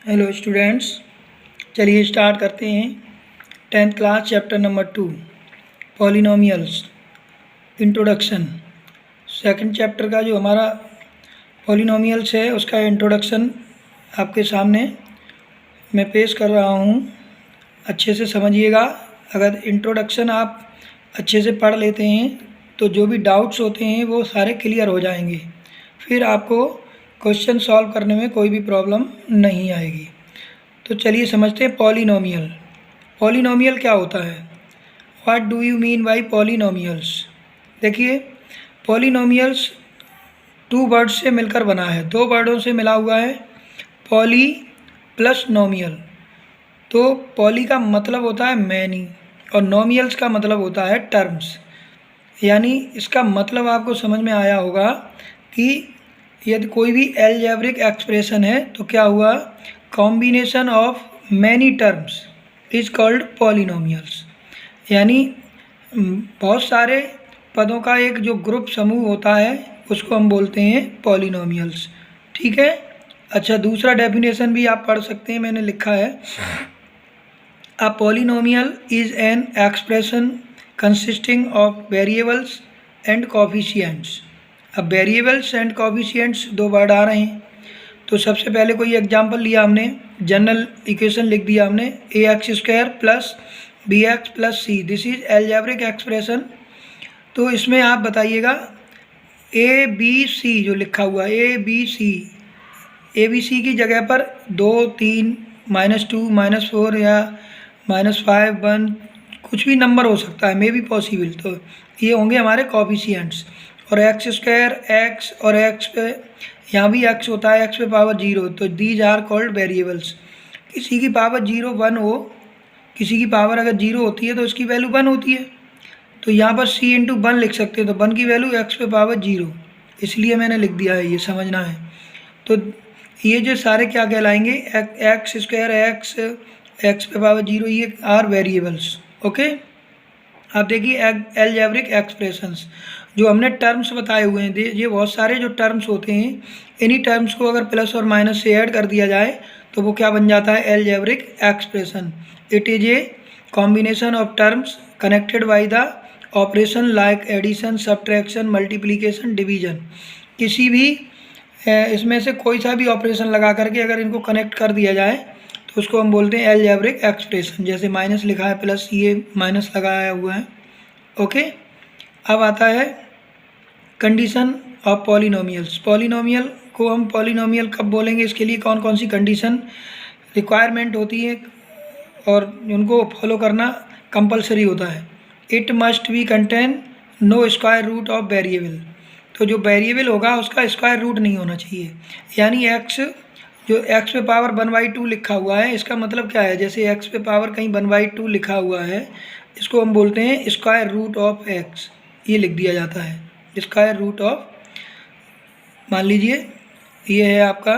Hello students, चलिए start करते हैं 10th class chapter number 2 polynomials introduction. Second chapter का जो हमारा पॉलिनोमियल्स है उसका इंट्रोडक्शन आपके सामने मैं पेश कर रहा हूँ। अच्छे से समझिएगा। अगर इंट्रोडक्शन आप अच्छे से पढ़ लेते हैं तो जो भी डाउट्स होते हैं वो सारे क्लियर हो जाएंगे, फिर आपको क्वेश्चन सॉल्व करने में कोई भी प्रॉब्लम नहीं आएगी। तो चलिए समझते हैं पॉलिनोमियल। पॉलिनोमियल क्या होता है? What do you mean by polynomials? देखिए, पॉलिनोमियल्स टू वर्ड्स से मिलकर बना है, दो वर्डों से मिला हुआ है, पॉली प्लस नोमियल। तो पॉली का मतलब होता है मैनी और नोमियल्स का मतलब होता है टर्म्स। यानी इसका मतलब आपको समझ में आया होगा कि यदि कोई भी एलजेब्रिक एक्सप्रेशन है तो क्या हुआ, combination of many terms is called polynomials. यानी बहुत सारे पदों का एक जो ग्रुप समूह होता है उसको हम बोलते हैं पॉलिनोमियल्स। ठीक है। अच्छा, दूसरा डेफिनेशन भी आप पढ़ सकते हैं, मैंने लिखा है। A polynomial is an expression consisting of variables and coefficients. अब वेरिएबल्स एंड कोफिशिएंट्स दो वर्ड आ रहे हैं, तो सबसे पहले कोई एग्जांपल लिया हमने, जनरल इक्वेशन लिख दिया हमने, a x square plus b x plus c, this is algebraic expression. तो इसमें आप बताइएगा ए बी सी जो लिखा हुआ है, ए बी सी की जगह पर 2, 3, -2, -4 या -5, 1 कुछ भी नंबर हो सकता है, मे बी पॉसिबल। तो ये होंगे हमारे कोफिशिएंट्स। और एक्स स्क्वायर एक्स और एक्स पे यहाँ भी एक्स होता है, एक्स पे पावर 0, तो दीज आर कॉल्ड वेरिएबल्स। किसी की पावर 0 1 हो, किसी की पावर अगर 0 होती है तो इसकी वैल्यू 1 होती है। तो यहाँ पर c इंटू 1 लिख सकते हैं, तो 1 की वैल्यू एक्स पे पावर 0, इसलिए मैंने लिख दिया है, ये समझना है। तो ये जो सारे क्या कहलाएंगे, एक्स स्क्वायर एक्स पे पावर 0, ये आर वेरिएबल्स। ओके। अब देखिए एलजेब्रिक एक्सप्रेशंस जो हमने टर्म्स बताए हुए हैं, ये बहुत सारे जो टर्म्स होते हैं, इन्हीं टर्म्स को अगर प्लस और माइनस से ऐड कर दिया जाए तो वो क्या बन जाता है, algebraic expression. It is a combination of terms connected by the operation like addition, subtraction, multiplication, division. किसी भी इसमें से कोई सा भी ऑपरेशन लगा करके अगर इनको कनेक्ट कर दिया जाए तो उसको हम बोलते हैं एलजेब्रिक एक्सप्रेशन। जैसे माइनस लिखा है प्लस, ये माइनस लगाया हुआ है। ओके। अब आता है कंडीशन ऑफ पॉलिनोमियल्स। पॉलिनोमियल को हम पॉलिनोमियल कब बोलेंगे, इसके लिए कौन कौन सी कंडीशन रिक्वायरमेंट होती है और उनको फॉलो करना कंपलसरी होता है। It must be contain no square root of variable. तो जो वेरिएबल होगा उसका स्क्वायर रूट नहीं होना चाहिए। यानी एक्स, जो एक्स पे पावर 1/2 लिखा हुआ है, इसका मतलब क्या है, जैसे एक्स पे पावर कहीं 1/2 लिखा हुआ है, इसको हम बोलते हैं स्क्वायर रूट ऑफ एक्स, ये लिख दिया जाता है स्क्वायर रूट ऑफ। मान लीजिए ये है आपका,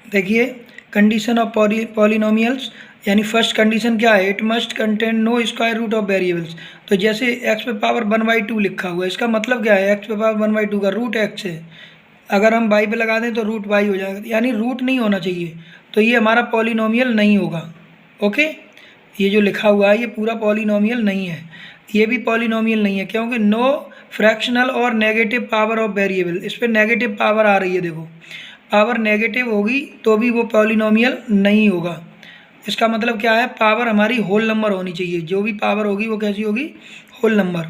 देखिए कंडीशन ऑफ पॉलिनोमियल्स, यानी फर्स्ट कंडीशन क्या है, it must contain no square root of variables. तो जैसे एक्स पे पावर 1/2 लिखा हुआ है, इसका मतलब क्या है, एक्स पे पावर 1/2 का रूट एक्स है, अगर हम वाई पे लगा दें तो रूट वाई हो जाएगा, यानी रूट नहीं होना चाहिए, तो ये हमारा पॉलिनोमियल नहीं होगा। ओके। ये जो लिखा हुआ है ये पूरा पॉलिनोमियल नहीं है, ये भी पॉलिनोमियल नहीं है, क्योंकि नो फ्रैक्शनल और नेगेटिव पावर ऑफ वेरिएबल, इस पर नेगेटिव पावर आ रही है, देखो पावर नेगेटिव होगी तो भी वो पॉलिनोमियल नहीं होगा। इसका मतलब क्या है, पावर हमारी होल नंबर होनी चाहिए, जो भी पावर होगी वो कैसी होगी, whole number.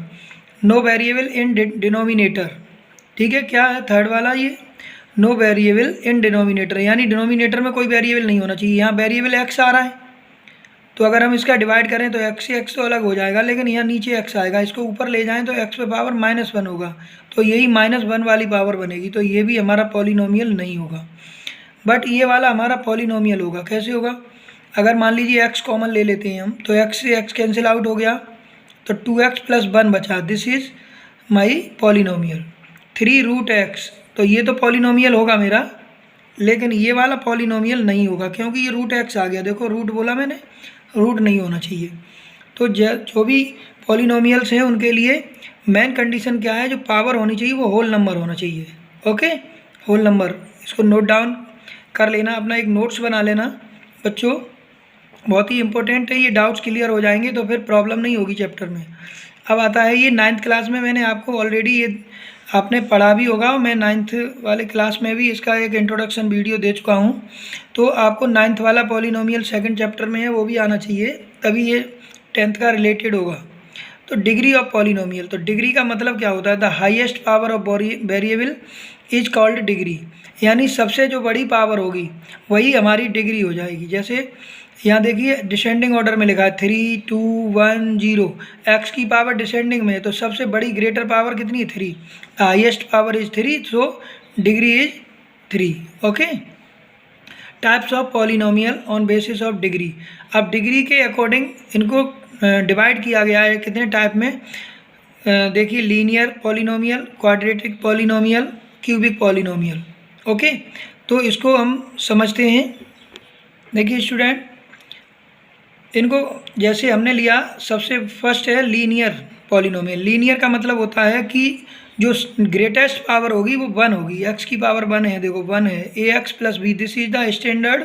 No variable in denominator. ठीक है, क्या है थर्ड वाला, ये नो वेरिएबल इन डिनोमिनेटर, यानी डिनोमिनेटर में कोई वेरिएबल नहीं होना चाहिए। यहाँ वेरिएबल एक्स आ रहा है, तो अगर हम इसका डिवाइड करें तो एक्स से एक्स तो अलग हो जाएगा, लेकिन यहाँ नीचे एक्स आएगा, इसको ऊपर ले जाएं तो एक्स पे पावर -1 होगा, तो यही -1 वाली पावर बनेगी, तो ये भी हमारा पॉलिनोमियल नहीं होगा। बट ये वाला हमारा पॉलिनोमियल होगा। कैसे होगा, अगर मान लीजिए एक्स कॉमन ले लेते हैं हम, तो एक्स से एक्स कैंसिल आउट हो गया, तो 2x + 1 बचा, this is my polynomial. 3√x, तो ये तो पॉलिनोमियल होगा मेरा, लेकिन ये वाला पॉलिनोमियल नहीं होगा क्योंकि ये √x आ गया, देखो रूट बोला मैंने, रूट नहीं होना चाहिए। तो जो भी पॉलिनोमियल्स हैं उनके लिए मेन कंडीशन क्या है, जो पावर होनी चाहिए वो होल नंबर होना चाहिए। ओके, होल नंबर, इसको नोट डाउन कर लेना, अपना एक नोट्स बना लेना बच्चों, बहुत ही इंपॉर्टेंट है, ये डाउट्स क्लियर हो जाएंगे तो फिर प्रॉब्लम नहीं होगी चैप्टर में। अब आता है ये 9th क्लास में, मैंने आपको ऑलरेडी ये आपने पढ़ा भी होगा, मैं 9th वाले क्लास में भी इसका एक इंट्रोडक्शन वीडियो दे चुका हूँ, तो आपको 9th वाला पॉलिनोमियल सेकंड चैप्टर में है, वो भी आना चाहिए, तभी ये 10th का रिलेटेड होगा। तो डिग्री ऑफ पॉलिनोमियल, तो डिग्री का मतलब क्या होता है, the highest power of variable is called degree, यानी सबसे जो बड़ी पावर होगी वही हमारी डिग्री हो जाएगी। जैसे यहाँ देखिए डिसेंडिंग ऑर्डर में लिखा है 3 2 1 0, एक्स की पावर डिसेंडिंग में है, तो सबसे बड़ी ग्रेटर पावर कितनी है 3, the highest power is 3, so degree is 3। Okay, types of polynomial on basis of degree. अब डिग्री के अकॉर्डिंग इनको डिवाइड किया गया है कितने टाइप में, देखिए linear polynomial, quadratic polynomial, cubic polynomial. Okay, तो इसको हम समझते हैं। देखिए स्टूडेंट, इनको जैसे हमने लिया, सबसे फर्स्ट है लीनियर पॉलिनोमियल। लीनियर का मतलब होता है कि जो ग्रेटेस्ट पावर होगी वो 1 होगी, एक्स की पावर 1 है, देखो 1 है, a x plus b, this is the standard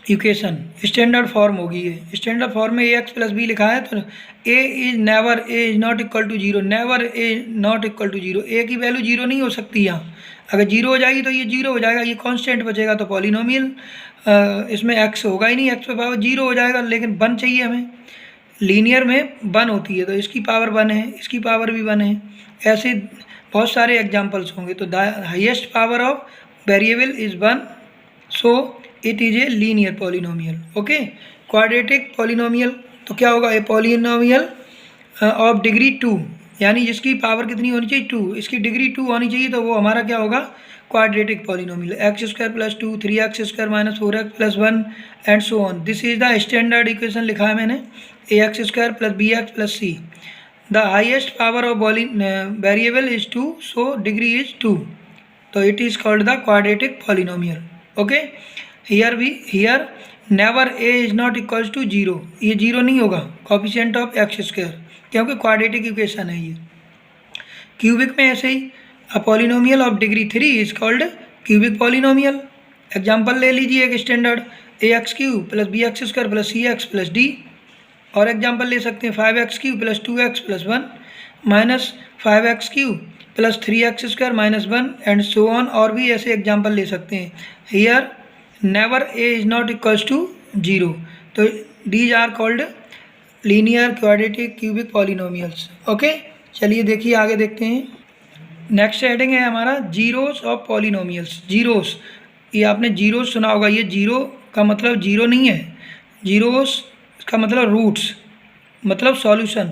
equation, standard form होगी ये। स्टैंडर्ड फॉर्म में ए एक्स प्लस बी लिखा है, तो a is not equal to 0, never a not equal to 0, a की वैल्यू 0 नहीं हो सकती यहाँ, अगर 0 हो जाएगी तो ये 0 हो जाएगा, ये कांस्टेंट बचेगा, तो पॉलिनोमियल इसमें एक्स होगा ही नहीं, एक्स पे पावर 0 हो जाएगा, लेकिन 1 चाहिए हमें, लीनियर में 1 होती है, तो इसकी पावर 1 है, इसकी पावर भी 1 है, ऐसे बहुत सारे एग्जाम्पल्स होंगे। तो the highest power of variable is 1, so it is a linear polynomial. Okay, quadratic polynomial, तो क्या होगा, ए पॉलिनोमियल ऑफ डिग्री 2, यानी जिसकी पावर कितनी होनी चाहिए 2, इसकी डिग्री 2 होनी चाहिए, तो वो हमारा क्या होगा, quadratic polynomial. X square plus 2, 3x square minus 4x plus 1 and so on, this is the standard equation लिखा है मैंने, a x square plus b x plus c. The highest power of variable is 2, so degree is 2, तो it is called the quadratic polynomial. Okay, here never a is not equals to 0, ये 0 नहीं होगा, coefficient of x square, क्योंकि quadratic equation है ये। Cubic में ऐसे ही, a polynomial of degree 3 is called cubic polynomial. Example ले लीजिए एक standard, a x cube plus b x square plus c x plus d, और एग्जांपल ले सकते हैं 5x cube plus 2x plus 1 minus 5x cube plus 3x square minus 1 and so on, और भी ऐसे एग्जांपल ले सकते हैं। Here never a is not equals to 0, तो these are called linear, quadratic, cubic polynomials. Okay, चलिए देखिए आगे देखते हैं। नेक्स्ट हेडिंग है हमारा जीरोस ऑफ पॉलिनोमियल्स। जीरोस, ये आपने जीरोस सुना होगा, ये जीरो का मतलब 0 नहीं है, जीरोस का मतलब रूट्स, मतलब सॉल्यूशन।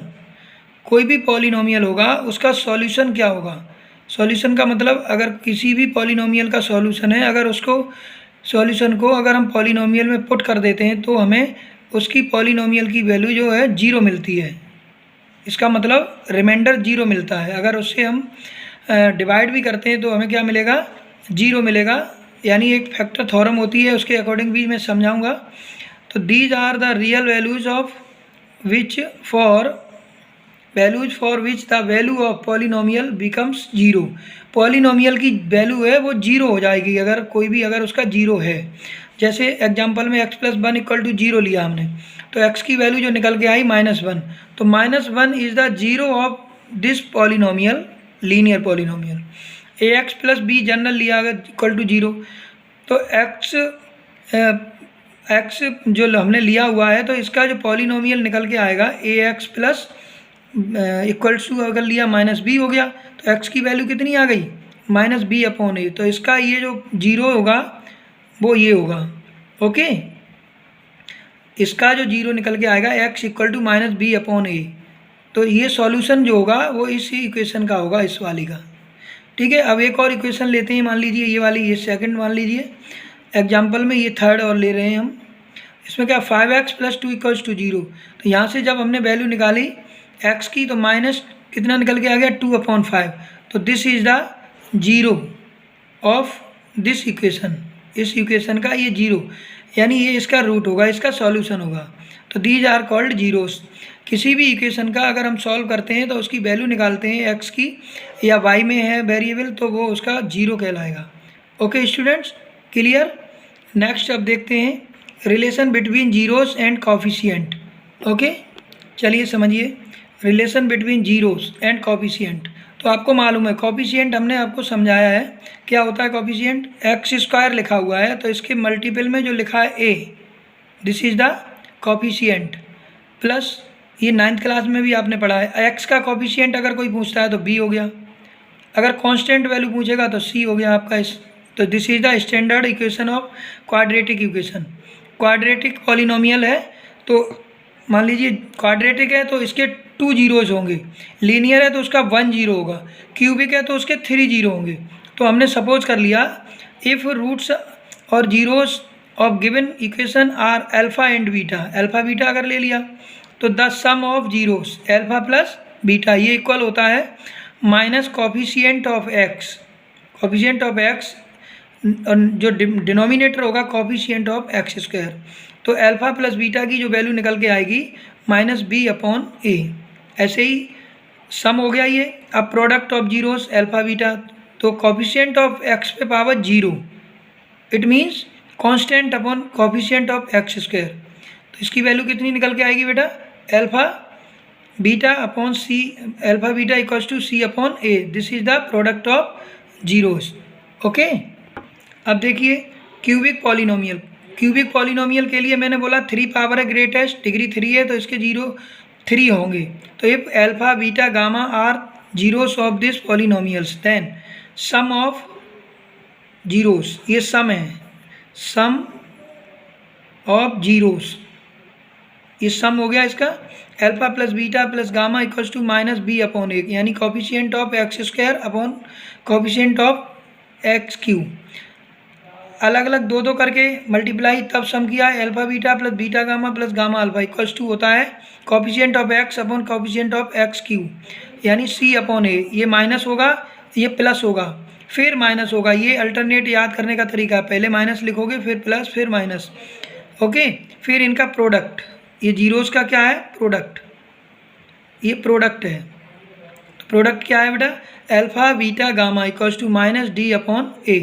कोई भी पॉलिनोमियल होगा उसका सॉल्यूशन क्या होगा, सॉल्यूशन का मतलब अगर किसी भी पॉलिनोमियल का सॉल्यूशन है, अगर उसको सॉल्यूशन को अगर हम पॉलिनोमियल में पुट कर देते हैं तो हमें उसकी पॉलिनोमियल की वैल्यू जो है 0 मिलती है, इसका मतलब रिमाइंडर 0 मिलता है। अगर उससे हम डिवाइड भी करते हैं तो हमें क्या मिलेगा, 0 मिलेगा, यानी एक फैक्टर थ्योरम होती है, उसके अकॉर्डिंग भी मैं समझाऊंगा। तो these are the real values of which for which the value of polynomial becomes 0। Polynomial की वैल्यू है वो 0 हो जाएगी अगर कोई भी अगर उसका 0 है। जैसे एग्जांपल में x प्लस 1 इक्वल टू 0 लिया हमने, तो x की वैल्यू जो निकल के आई -1, तो -1 is the 0 of this polynomial, linear polynomial. ax plus b general लिया अगर इक्वल टू 0, तो x जो हमने लिया हुआ है तो इसका जो पॉलिनोमियल निकल के आएगा ax प्लस इक्वल्स टू अगर लिया -b हो गया, तो x की वैल्यू कितनी आ गई -b/a, तो इसका ये जो 0 होगा वो ये होगा। ओके, इसका जो 0 निकल के आएगा x इक्वल टू -b/a, तो ये सॉल्यूशन जो होगा वो इस इक्वेशन का होगा, इस वाली का। ठीक है, अब एक और इक्वेशन लेते हैं, मान लीजिए ये वाली, ये सेकंड मान लीजिए एग्जांपल में, ये थर्ड और ले रहे हैं हम। इसमें क्या 5x प्लस 2 इक्वल्स टू 0, तो यहाँ से जब हमने वैल्यू निकाली x की तो माइनस कितना निकल के आ गया 2/5, तो this is the 0 of this equation, इस इक्वेशन का ये 0, यानी ये इसका रूट होगा, इसका सॉल्यूशन होगा। तो दीज आर कॉल्ड जीरोस। किसी भी इक्वेशन का अगर हम सॉल्व करते हैं तो उसकी वैल्यू निकालते हैं x की या y में है वेरिएबल, तो वो उसका 0 कहलाएगा। Okay students, clear. नेक्स्ट अब देखते हैं relation between zeros and coefficient. Okay, चलिए समझिए relation between zeros and coefficient. तो आपको मालूम है कॉफिशिएंट हमने आपको समझाया है क्या होता है कॉफिशिएंट। एक्स स्क्वायर लिखा हुआ है तो इसके मल्टीपल में जो लिखा है a, this is the coefficient. Plus ये 9th क्लास में भी आपने पढ़ा है, एक्स का कॉफिशिएंट अगर कोई पूछता है तो बी हो गया, अगर कांस्टेंट वैल्यू पूछेगा तो सी हो गया आपका। तो this is the standard equation of quadratic equation. Quadratic polynomial है तो मान लीजिए क्वाड्रेटिक है तो इसके 2 जीरोज होंगे, लीनियर है तो उसका 1 जीरो होगा, क्यूबिक है तो उसके 3 जीरो होंगे। तो हमने सपोज कर लिया इफ़ रूट्स और zeros of given equation are alpha and beta, alpha beta अगर ले लिया तो the sum of zeros alpha plus beta ये इक्वल होता है minus coefficient of x, coefficient of x जो डिनोमिनेटर होगा कॉफिशिएंट ऑफ एक्स स्क्वायर। तो अल्फ़ा प्लस बीटा की जो वैल्यू निकल के आएगी माइनस बी अपॉन ए। ऐसे ही सम हो गया ये। अब product of zeros alpha beta, तो कॉफिशिएंट ऑफ एक्स पे power 0, it means constant upon coefficient of x square. तो इसकी वैल्यू कितनी निकल के आएगी बेटा, alpha beta upon c, alpha beta equals to c upon a, this is the product of zeros. Okay, अब देखिए क्यूबिक पॉलिनोमियल। क्यूबिक पॉलिनोमियल के लिए मैंने बोला 3 पावर है ग्रेटेस्ट, डिग्री 3 है तो इसके 3 होंगे। तो if alpha beta gamma are zeros of this polynomials then sum of zeros, ये सम है, सम ऑफ जीरोस, ये सम हो गया इसका alpha plus beta plus gamma equals to minus b upon a, यानी coefficient of x square upon coefficient of x cube. अलग अलग दो दो करके मल्टीप्लाई तब सम किया है, alpha beta plus beta gamma plus gamma alpha equals to होता है coefficient of x upon coefficient of x cube, यानी सी अपॉन ए। ये माइनस होगा, ये प्लस होगा, फिर माइनस होगा। ये अल्टरनेट याद करने का तरीका है, पहले माइनस लिखोगे फिर प्लस फिर माइनस। ओके, फिर इनका प्रोडक्ट, ये जीरोस का क्या है, प्रोडक्ट, ये प्रोडक्ट है। तो प्रोडक्ट क्या है बेटा, alpha beta gamma equals to minus d upon a.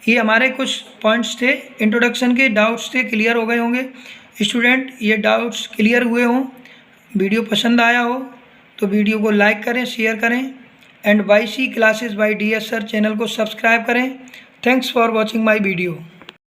ये हमारे कुछ पॉइंट्स थे इंट्रोडक्शन के, डाउट्स थे, क्लियर हो गए होंगे स्टूडेंट। ये डाउट्स क्लियर हुए हों, वीडियो पसंद आया हो तो वीडियो को लाइक करें, शेयर करें and YC classes bye DS sir channel को सब्सक्राइब करें। Thanks for watching my video.